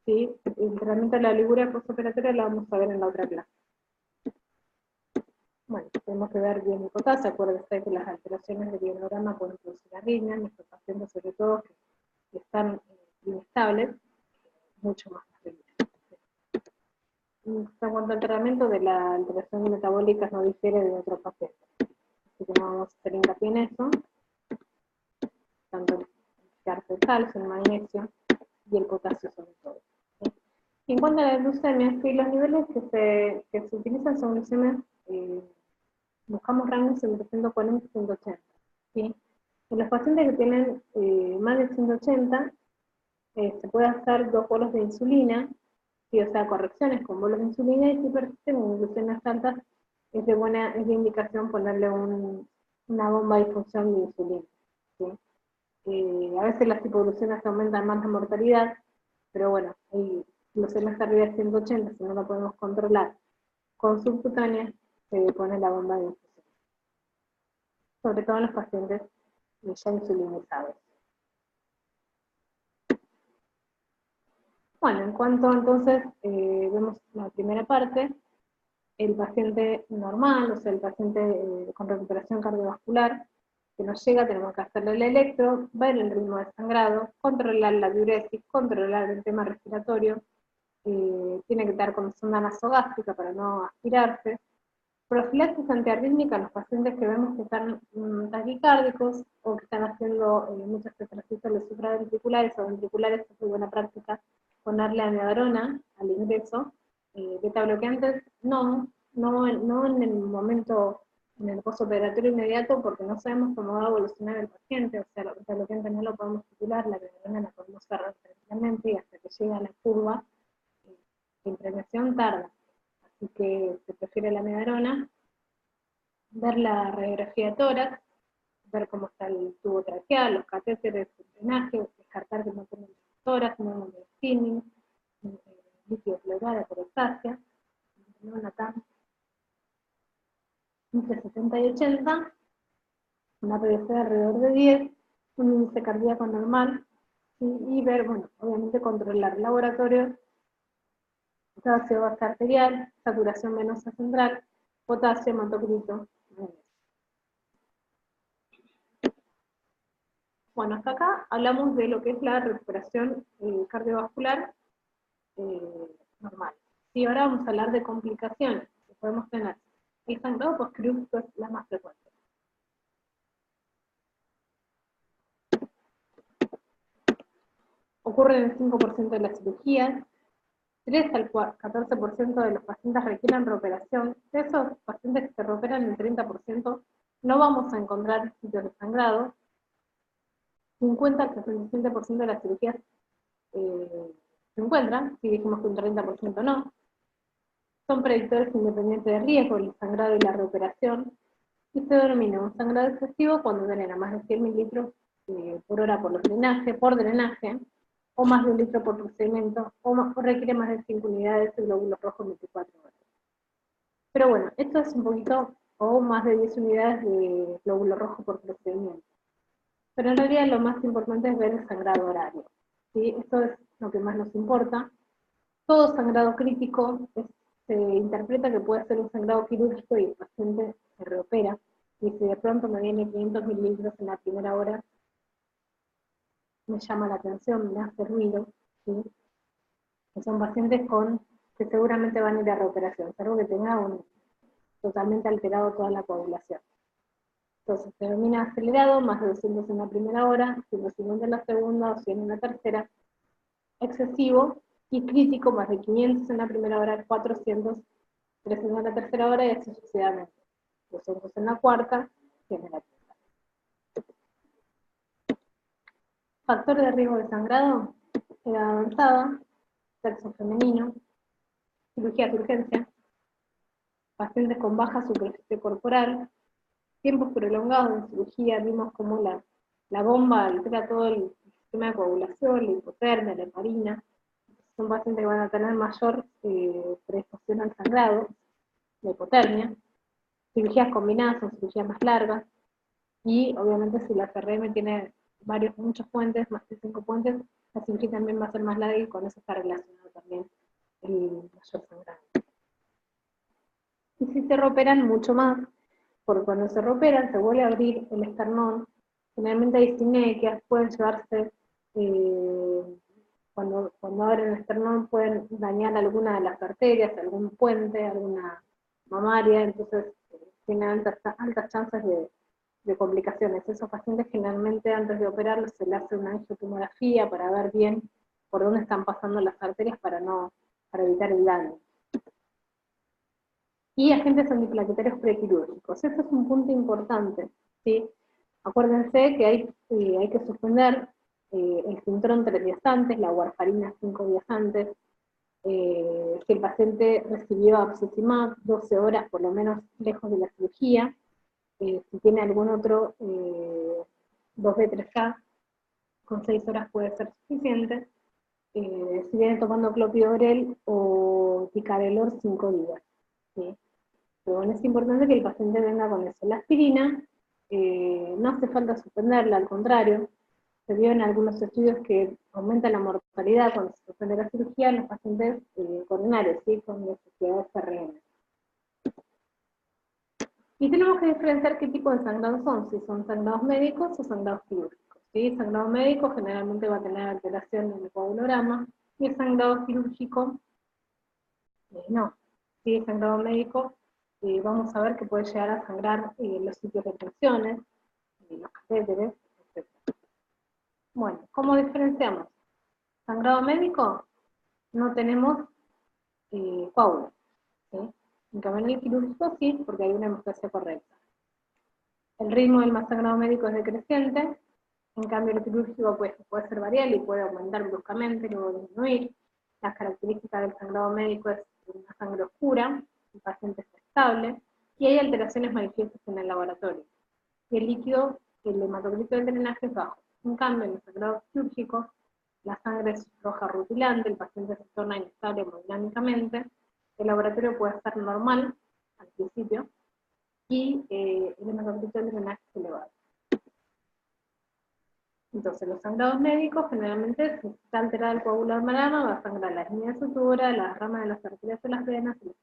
¿Sí? El tratamiento de la oliguria postoperatoria la vamos a ver en la otra clase. Bueno, tenemos que ver bien el potasio. Acuérdense que las alteraciones del ionograma pueden producir arritmia, en nuestros pacientes sobre todo que están inestables, mucho más terrible. En cuanto al tratamiento de la alteración metabólica no difiere de otros pacientes. Así que no vamos a hacer hincapié en eso. Tanto el calcio, el magnesio y el potasio sobre todo. ¿Sí? En cuanto a la glucemia, sí, los niveles que se utilizan son glucemias, buscamos rangos entre 140 y 180. ¿Sí? En los pacientes que tienen más de 180, se puede hacer 2 bolos de insulina, ¿sí? O sea, correcciones con bolos de insulina, y si persisten en glucemias altas, es de indicación ponerle una bomba de difusión de insulina. ¿Sí? A veces las hipoglucemias aumentan más la mortalidad, pero bueno, hay glucemias arriba de 180, si no lo podemos controlar con subcutánea, se pone la bomba de infusión. Sobre todo en los pacientes ya insulinizados. Bueno, en cuanto entonces vemos la primera parte, el paciente normal, o sea, el paciente con recuperación cardiovascular, que nos llega, tenemos que hacerle el electro, ver el ritmo de sangrado, controlar la diuresis, controlar el tema respiratorio, tiene que estar con sonda nasogástrica para no aspirarse. Profilaxis antiarrítmica en los pacientes que vemos que están taquicárdicos o que están haciendo muchos ejercicios supraventriculares o ventriculares, es muy buena práctica ponerle amiodarona al ingreso. Beta bloqueantes no en el momento en el postoperatorio inmediato porque no sabemos cómo va a evolucionar el paciente, o sea, el paciente no lo podemos titular, la medarona la podemos cerrar tranquilamente y hasta que llega a la curva, la impregnación tarda. Así que se prefiere la medarona, ver la radiografía de tórax, ver cómo está el tubo traqueal, los catéteres, el drenaje, descartar que no tengan tórax, no tengan spinning, líquido pleural, perostasia, una TAM entre 70 y 80, una PVC de alrededor de 10, un índice cardíaco normal, y ver, bueno, obviamente controlar el laboratorio, ácido base arterial, saturación venosa central, potasio, hematocrito. Bueno, hasta acá hablamos de lo que es la recuperación cardiovascular normal. Y ahora vamos a hablar de complicaciones que podemos tener. El sangrado postquirúrgico es la más frecuente. Ocurre en el 5% de las cirugías, 3 al 14% de los pacientes requieren reoperación. De esos pacientes que se reoperan, el 30% no vamos a encontrar sitios de sangrado. 50 al 67% de las cirugías se encuentran, si dijimos que un 30% no. Son predictores independientes de riesgo, el sangrado y la reoperación, y se denomina un sangrado excesivo cuando drena más de 100 mililitros por hora por drenaje, o más de 1 litro por procedimiento, o requiere más de 5 unidades de glóbulos rojos en 24 horas. Pero bueno, esto es un poquito, o más de 10 unidades de glóbulo rojo por procedimiento. Pero en realidad lo más importante es ver el sangrado horario, ¿sí? Esto es lo que más nos importa. Todo sangrado crítico se interpreta que puede ser un sangrado quirúrgico y el paciente se reopera. Y si de pronto me viene 500 mililitros en la primera hora, me llama la atención, me hace ruido, ¿sí? Que son pacientes que seguramente van a ir a reoperación, salvo que tenga totalmente alterado toda la coagulación. Entonces se denomina acelerado, más de 200 en la primera hora, 150 en la segunda o 100 en la tercera. Excesivo y crítico, más de 500 en la primera hora, 400, 300 en la tercera hora y así sucesivamente. 200 en la cuarta, 100 en la quinta. Factores de riesgo de sangrado: edad avanzada, sexo femenino, cirugía de urgencia, pacientes con baja superficie corporal, tiempos prolongados de cirugía. Vimos como la bomba altera todo el sistema de coagulación, la hipotermia, la heparina. Son pacientes que van a tener mayor predisposición al sangrado, la hipotermia. Cirugías combinadas son cirugías más largas, y obviamente si la CRM tiene muchos puentes, más de 5 puentes, la cirugía también va a ser más larga y con eso está relacionado también el mayor sangrado. Y si se reoperan, mucho más, porque cuando se reoperan se vuelve a abrir el esternón, generalmente hay sinequias, pueden llevarse, cuando abren el esternón pueden dañar alguna de las arterias, algún puente, alguna mamaria, entonces tienen altas chances de complicaciones. Esos pacientes generalmente antes de operarlos se les hace una angiotomografía para ver bien por dónde están pasando las arterias para evitar el daño. Y agentes antiplaquetarios prequirúrgicos. Este es un punto importante, ¿sí? Acuérdense que hay que suspender el Sintrom 3 días antes, la warfarina 5 días antes, que el paciente recibió abcicimab 12 horas por lo menos lejos de la cirugía, si tiene algún otro 2B3K, con 6 horas puede ser suficiente, si viene tomando clopidogrel o ticagrelor 5 días, ¿sí? Pero bueno, es importante que el paciente venga con eso. La aspirina, no hace falta suspenderla, al contrario, se vio en algunos estudios que aumenta la mortalidad cuando se suspende la cirugía en los pacientes coronarios, ¿sí? Con necesidad de CRM. Y tenemos que diferenciar qué tipo de sangrados son, si son sangrados médicos o sangrados quirúrgicos, ¿sí? Sangrado médico generalmente va a tener alteración en el coagulograma, y el sangrado quirúrgico, no. Si es sangrado médico, vamos a ver que puede llegar a sangrar los sitios de tensiones, los catéteres, etc. Bueno, ¿cómo diferenciamos? Sangrado médico, no tenemos coágulos, ¿sí? En cambio en el quirúrgico sí, porque hay una hemostasia correcta. El ritmo del sangrado médico es decreciente, en cambio el quirúrgico puede ser variable y puede aumentar bruscamente, luego disminuir. Las características del sangrado médico es una sangre oscura, el paciente está estable, y hay alteraciones manifiestas en el laboratorio. Y el líquido, el hematocrito del drenaje es bajo. En cambio, en el sangrado quirúrgico, la sangre es roja rutilante, el paciente se torna inestable hemodinámicamente, el laboratorio puede estar normal al principio, y el hematocrito del drenaje es elevado. Entonces, los sangrados médicos, generalmente, si está alterado el coágulo del marano, va a sangrar las líneas de sutura, las ramas de las arterias de las venas y los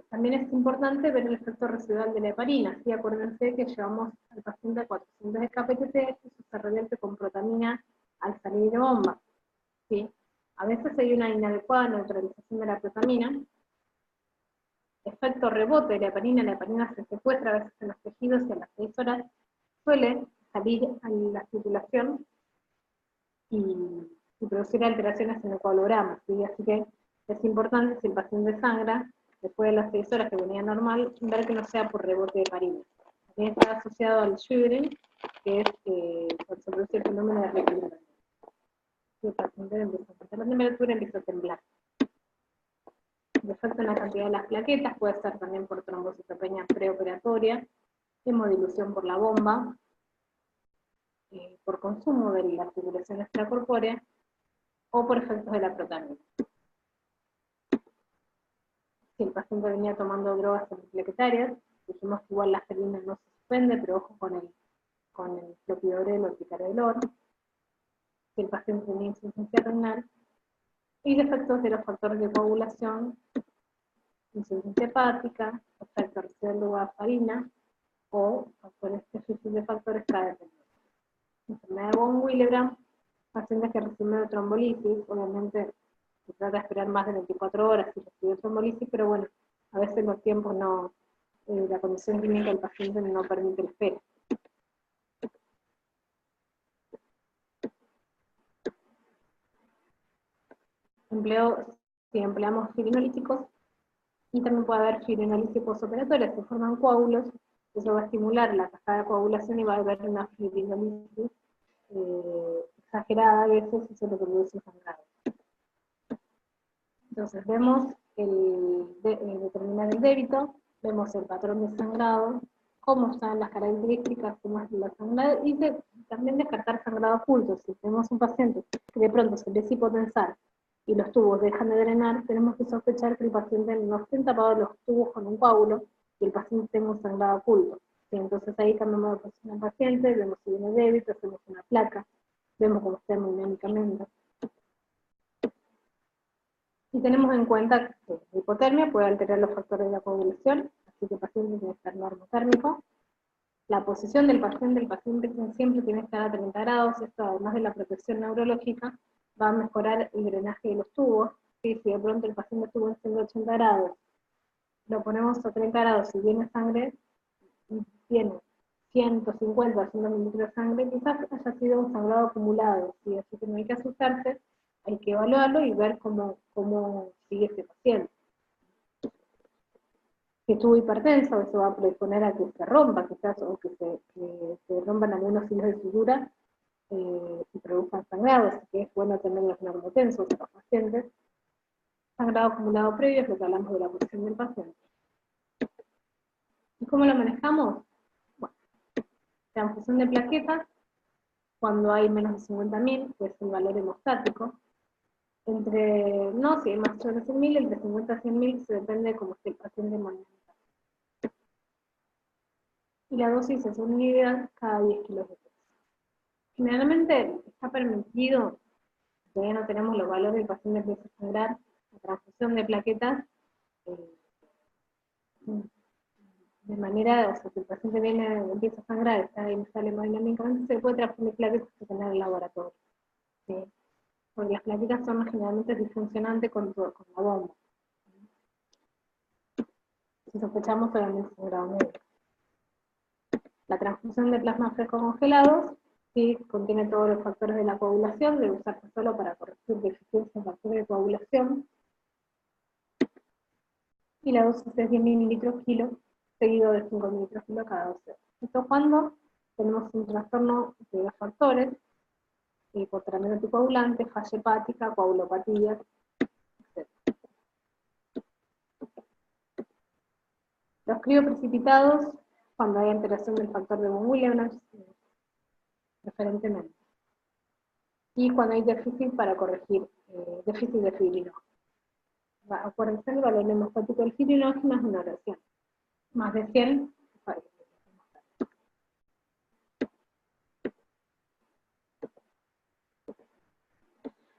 también es importante ver el efecto residual de la heparina. ¿Sí? Acuérdense que llevamos al paciente a 400 de KPTT, eso se revierte con protamina al salir de bomba. ¿Sí? A veces hay una inadecuada neutralización de la protamina. Efecto rebote de la heparina se secuestra a veces en los tejidos y a las 6 horas suele salir a la circulación y producir alteraciones en el coagulograma. ¿Sí? Así que es importante, si el paciente sangra, después de las 6 horas que venía normal, ver que no sea por rebote de heparina. También está asociado al shivering, que es cuando se produce el fenómeno de reequilibrio. El paciente empieza a bajar la temperatura, empieza a temblar. El efecto en la cantidad de las plaquetas puede ser también por trombocitopenia preoperatoria, hemodilución por la bomba, por consumo de la circulación extracorpórea, o por efectos de la protamina. Si el paciente venía tomando drogas antiplaquetarias, dijimos que igual la aspirina no se suspende, pero ojo con el clopidogrel o el picaredolol. Si el paciente tenía insuficiencia renal, y defectos de los factores de coagulación, insuficiencia hepática, efecto residual de warfarina, o factores de factores KDP. Enfermedad de von Willebrand, pacientes que reciben trombolisis, obviamente se trata de esperar más de 24 horas si recibe trombolisis, pero bueno, a veces los tiempos no, la condición clínica del paciente no permite la espera. Si empleamos fibrinolyticos, y también puede haber fibrinolisis postoperatoria, se forman coágulos, eso va a estimular la cascada de coagulación y va a haber una fibrinolisis exagerada a veces y se le produce sangrado. Entonces vemos determinar el débito, vemos el patrón de sangrado, cómo están las características, cómo es la sangrado, y también descartar sangrado oculto. Si tenemos un paciente que de pronto se empieza a hipotensar y los tubos dejan de drenar, tenemos que sospechar que el paciente no estén tapados los tubos con un coágulo y el paciente tenga un sangrado oculto. ¿Sí? Entonces ahí cambiamos de posición al paciente, vemos si viene débito, hacemos una placa, vemos cómo está hemodinámicamente. Y tenemos en cuenta que la hipotermia puede alterar los factores de la coagulación, así que el paciente tiene que estar normotérmico. La posición del paciente siempre tiene que estar a 30 grados, esto además de la protección neurológica, va a mejorar el drenaje de los tubos. ¿Sí? Si de pronto el paciente estuvo en 180 grados, lo ponemos a 30 grados y viene sangre, tiene 150 100 mililitros de sangre, quizás haya sido un sangrado acumulado, ¿sí? Así que no hay que asustarse, hay que evaluarlo y ver cómo sigue ese paciente. Si estuvo hipertenso, eso va a predisponer a que se rompa, quizás, o que se rompan algunos hilos de sutura y produzcan sangrado, así que es bueno tener los normotensos en los pacientes. Sangrado acumulado previo es lo que hablamos de la posición del paciente. ¿Y cómo lo manejamos? Bueno, transfusión de plaquetas, cuando hay menos de 50.000, que es el valor hemostático. Si hay más de 100.000, entre 50 y 100.000, se depende de cómo esté el paciente hemodinámico. Y la dosis es una unidad cada 10 kilos de peso. Generalmente está permitido, todavía no tenemos los valores del paciente que empieza a sangrar, la transfusión de plaquetas, de manera, o sea, si el paciente empieza a sangrar, está inestable hemodinámicamente, se puede transfundir plaquetas que tener en el laboratorio. ¿Sí? Porque las plaquetas son generalmente disfuncionantes con la bomba. Si sospechamos, obviamente es un grado médico. La transfusión de plasma fresco congelados, sí, contiene todos los factores de la coagulación, debe usarse solo para corregir deficiencias de factores de coagulación. y la dosis es 10 mililitros kilo, seguido de 5 mililitros kilo cada 12 horas. Esto cuando tenemos un trastorno de los factores, hipotermia anticoagulante, falla hepática, coagulopatía, etc. Los crioprecipitados, cuando hay alteración del factor de von Willebrand, preferentemente. Y cuando hay déficit para corregir, déficit de fibrinógeno. Acuérdense, el valor hemostático del fibrinógeno es una oración. Más de 100,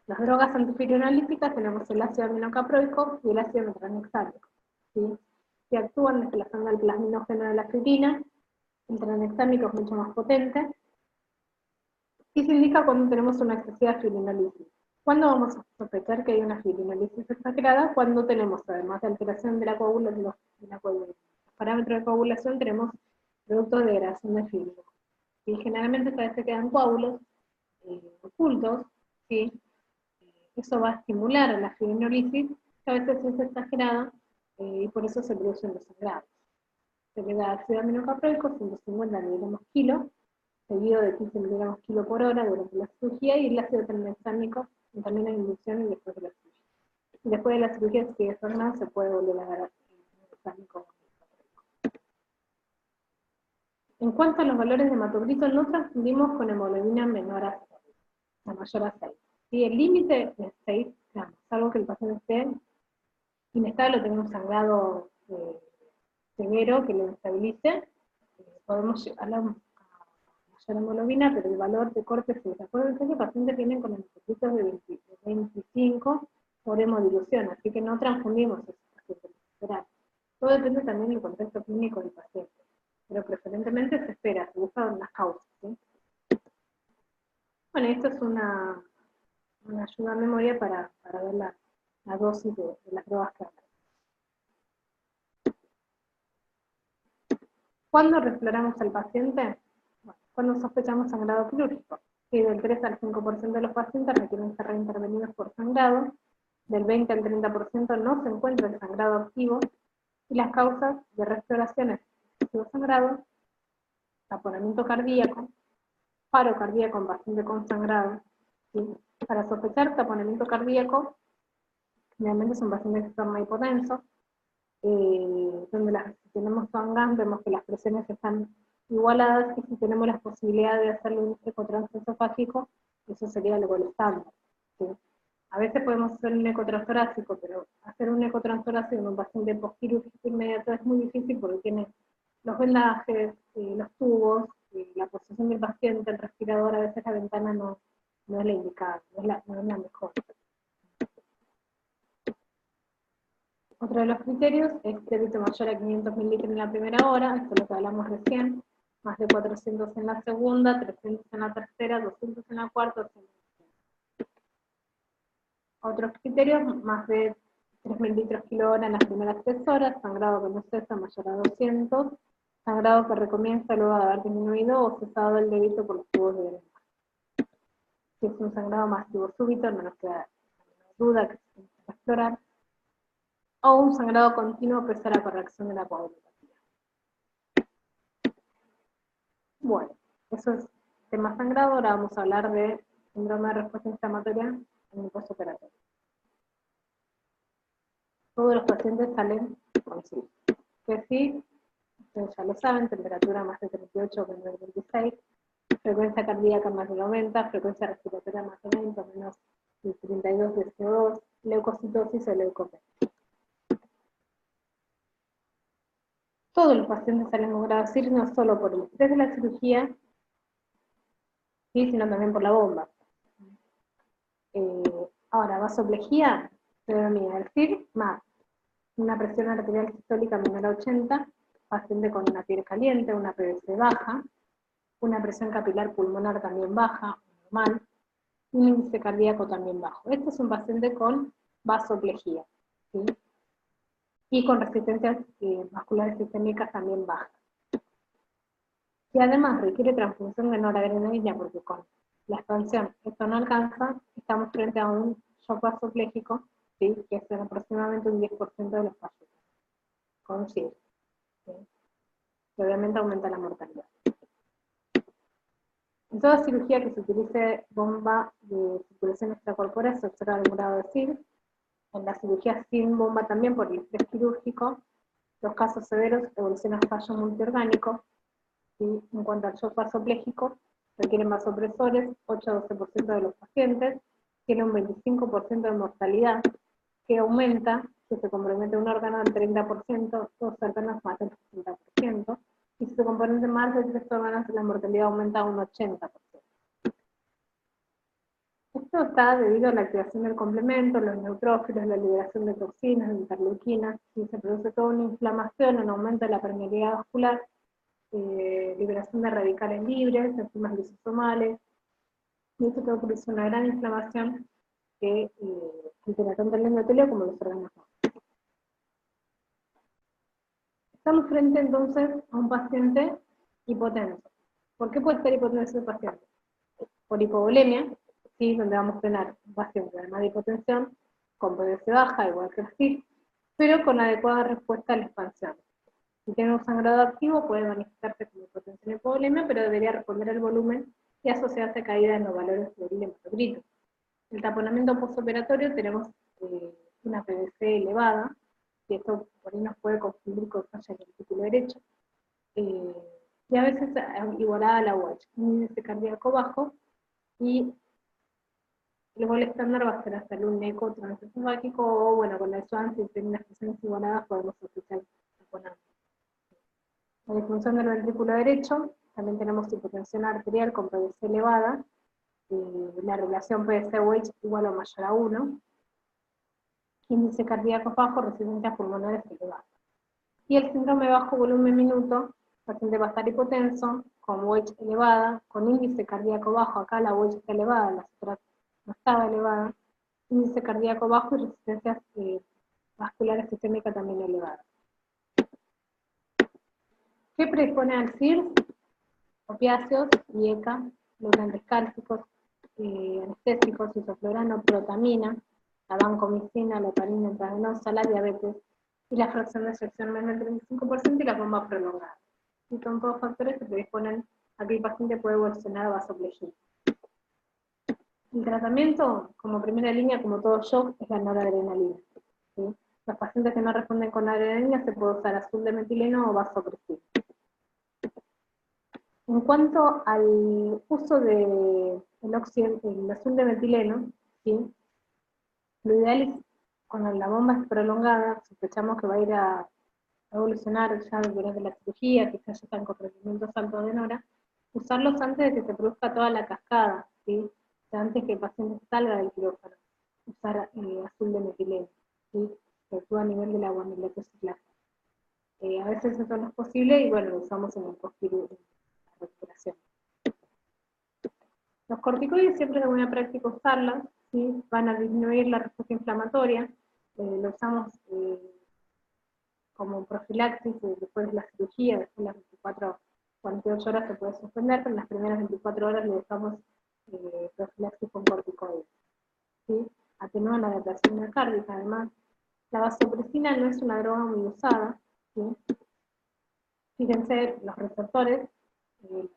las drogas antifibrinolytíticas tenemos el ácido aminocaproico y el ácido metranexámico, ¿sí? Que actúan desplazando el plasminógeno de la fibrina. El tranexámico es mucho más potente y se indica cuando tenemos una excesiva fibrinolisis. ¿Cuándo vamos a sospechar que hay una fibrinolisis exagerada? Cuando tenemos, además de alteración de la coagulación, los parámetros de coagulación, tenemos productos de degradación de fibrina. Y generalmente todavía se quedan coágulos ocultos, ¿sí? Eso va a estimular la fibrinolisis, que a veces es exagerada, y por eso se producen los sangrados. Se le da ácido aminocaproico, 150 miligramos kilo, seguido de 15 miligramos kilo por hora durante la cirugía, y el ácido tranexámico también en inducción y después de la cirugía. Y después de la cirugía, si sigue sangrando, se puede volver a dar ácido tranexámico. En cuanto a los valores de hematocrito, no transfundimos con hemoglobina menor a 6, la mayor a 6. ¿Sí? El límite es 6 gramos, salvo que el paciente esté inestable o tenga un sangrado severo que lo estabilice, podemos llegar a mayor hemoglobina, pero el valor de corte es 6. Acuérdense que pacientes vienen con hematocritos de 25 por hemodilución, así que no transfundimos esos pacientes. Todo depende también del contexto clínico del paciente, pero preferentemente se espera, se buscan las causas, ¿sí? Bueno, esto es una ayuda a memoria para ver la dosis de las drogas que hablamos. ¿Cuándo refloramos al paciente? Bueno, cuando sospechamos sangrado quirúrgico. Sí, del 3 al 5% de los pacientes requieren ser reintervenidos por sangrado, del 20 al 30% no se encuentra el sangrado activo, y las causas de refloración es excesivo sangrado, taponamiento cardíaco, paro cardíaco en paciente con sangrado. ¿Sí? Para sospechar taponamiento cardíaco, generalmente son pacientes que están muy hipotensos, donde si tenemos Swan-Ganz vemos que las presiones están igualadas, y si tenemos la posibilidad de hacerle un ecotransesofágico, eso sería algo estándar, ¿sí? A veces podemos hacer un ecotranstorácico, pero hacer un ecotranstorácico en un paciente postquirúrgico inmediato es muy difícil porque tiene los vendajes, los tubos, la posición del paciente, el respirador, a veces la ventana no es la indicada, no es la mejor. Otro de los criterios es débito mayor a 500 mililitros en la primera hora, esto es lo que hablamos recién, más de 400 en la segunda, 300 en la tercera, 200 en la cuarta, 200 en la quinta. Otros criterios, más de 3 mililitros kilo hora en las primeras 3 horas, sangrado que no cesa mayor a 200, sangrado que recomienza luego de haber disminuido o cesado el débito por los tubos de veneno. Si es un sangrado masivo súbito, no nos queda duda que se tiene que explorar, o un sangrado continuo pese a la corrección de la coagulopatía. Bueno, eso es tema sangrado. Ahora vamos a hablar de síndrome de respuesta inflamatoria en el postoperatorio. Todos los pacientes salen con sí. Que sí, ustedes ya lo saben, temperatura más de 38 o menos de 26, frecuencia cardíaca más de 90, frecuencia respiratoria más de 20 o menos de 32 de CO2, leucocitosis o leucopenia. Todos los pacientes salen con grado CIR, no solo por el estrés de la cirugía, ¿sí? Sino también por la bomba. Ahora, vasoplejía, predomina el CIR más una presión arterial sistólica menor a 80, paciente con una piel caliente, una PVC baja, una presión capilar pulmonar también baja, normal, un índice cardíaco también bajo. Este es un paciente con vasoplejía, ¿sí? Y con resistencias vasculares sistémicas también bajas. Y además requiere transfusión de noradrenalina porque con la expansión esto no alcanza, estamos frente a un shock vasopléjico, ¿sí? Que es aproximadamente un 10% de los pacientes. con CIR, ¿sí? Y obviamente aumenta la mortalidad. En toda cirugía que se utilice bomba de circulación extracorpórea se observa el grado de CIR. En la cirugía sin bomba también, por el estrés quirúrgico, los casos severos evolucionan a fallo multiorgánico. ¿Sí? En cuanto al shock vasopléjico, requieren vasopresores, 8 a 12% de los pacientes, tiene un 25% de mortalidad, que aumenta si se compromete un órgano al 30%, dos órganos más del 60%, y si se compromete más de 3 órganos, la mortalidad aumenta a un 80%. Esto está debido a la activación del complemento, los neutrófilos, la liberación de toxinas, de interleuquinas, y se produce toda una inflamación, un aumento de la permeabilidad vascular, liberación de radicales libres, enzimas lisosomales, y esto produce una gran inflamación que altera tanto el endotelio como los órganos. Estamos frente entonces a un paciente hipotenso. ¿Por qué puede estar hipotenso el paciente? Por hipovolemia, ¿sí? Donde vamos a tener un paciente además de hipotensión, con PVC baja, igual que el CIR, pero con adecuada respuesta a la expansión. Si tiene un sangrado activo, puede manifestarse como hipotensión y hipovolemia, pero debería responder al volumen y asociarse a caída en los valores de orina hematocrito. El taponamiento postoperatorio tenemos una PVC elevada, y esto por ahí nos puede confundir con falla del ventículo derecho, y a veces igualada a la UH, un índice cardíaco bajo, y el gol estándar va a ser hacer un eco transesofágico, o bueno, con la SWAN, si tienen las presiones igualadas, podemos utilizar taponamiento. La disfunción del ventrículo derecho, también tenemos hipotensión arterial con PVC elevada, la relación PVC-UH igual o mayor a 1, índice cardíaco bajo, resistencias pulmonares elevadas. Y el síndrome bajo volumen minuto, el paciente va a estar hipotenso, con UH elevada, con índice cardíaco bajo, acá la UH está elevada, las otras no estaba elevada, índice cardíaco bajo y resistencias vasculares sistémicas también elevadas. ¿Qué predispone al CIR? Opiáceos, IECA, lubricantes cálcicos, anestésicos, isoflurano, protamina, la vancomicina, la heparina intravenosa, la diabetes, y la fracción de eyección menor del 35% y la bomba prolongada. Y son todos factores que predisponen a que el paciente puede evolucionar a vasoplegia. El tratamiento, como primera línea, como todo shock, es la noradrenalina. ¿Sí? Los pacientes que no responden con adrenalina se puede usar azul de metileno o vasopresina. En cuanto al uso del azul de metileno, ¿sí? Lo ideal es, cuando la bomba es prolongada, sospechamos que va a ir a evolucionar ya durante la cirugía, quizás ya están con rendimientos altos de Nora, usarlos antes de que se produzca toda la cascada, ¿sí? O sea, antes que el paciente salga del quirófano, usar azul de metileno, ¿sí? Que actúa a nivel de la guanilociclasa. A veces eso no es posible y bueno, lo usamos en el post-quirúrgico, en la recuperación. Los corticoides siempre es buena práctica usarlos, ¿sí? Van a disminuir la respuesta inflamatoria, lo usamos como profilaxis después de la cirugía, después de las 24 48 horas se puede suspender, pero en las primeras 24 horas le dejamos profilaxis con corticoides. ¿Sí? Atenúan la adaptación miocárdica, además. La vasopresina no es una droga muy usada, ¿sí? Fíjense, los receptores,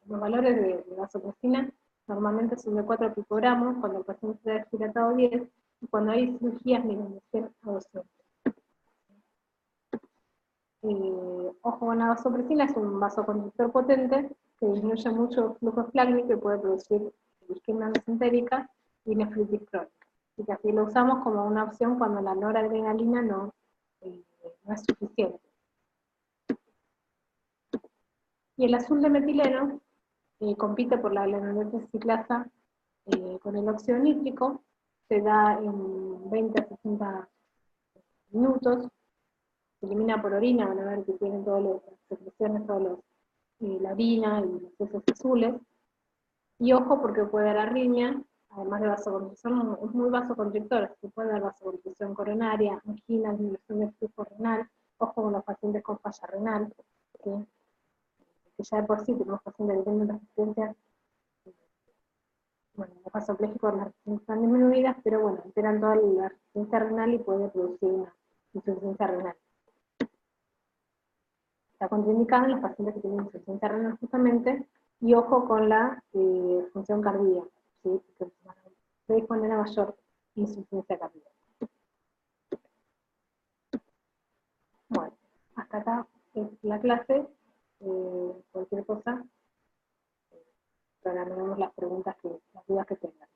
los valores de vasopresina normalmente son de 4 picogramos, cuando el paciente está deshidratado 10, y cuando hay cirugías miren de 100 a 200. Ojo con la vasopresina, es un vasoconstrictor potente que disminuye mucho el flujo plasmático y puede producir isquemia mesentérica y nefritis crónica. Así que así lo usamos como una opción cuando la noradrenalina no es suficiente. Y el azul de metileno compite por la granuliosa ciclasa con el óxido nítrico, se da en 20 a 60 minutos, se elimina por orina, van a ver que tienen todas las secreciones, la orina y los heces azules. Y ojo porque puede dar arritmia, además de vasoconstricción, es muy vasoconstrictor, se puede dar vasoconstricción coronaria, angina, disminución del flujo renal, ojo con los pacientes con falla renal, ¿sí? Que ya de por sí tenemos pacientes que tienen resistencias, bueno, los vasopléjicos las resistencias están disminuidas, pero bueno, alteran toda la resistencia renal y puede producir una insuficiencia renal. Está contraindicado en los pacientes que tienen insuficiencia renal justamente, y ojo con la función cardíaca, ¿sí? Porque se dispone a mayor insuficiencia cardíaca. Bueno, hasta acá es la clase. Cualquier cosa, programemos las preguntas, las dudas que tengan.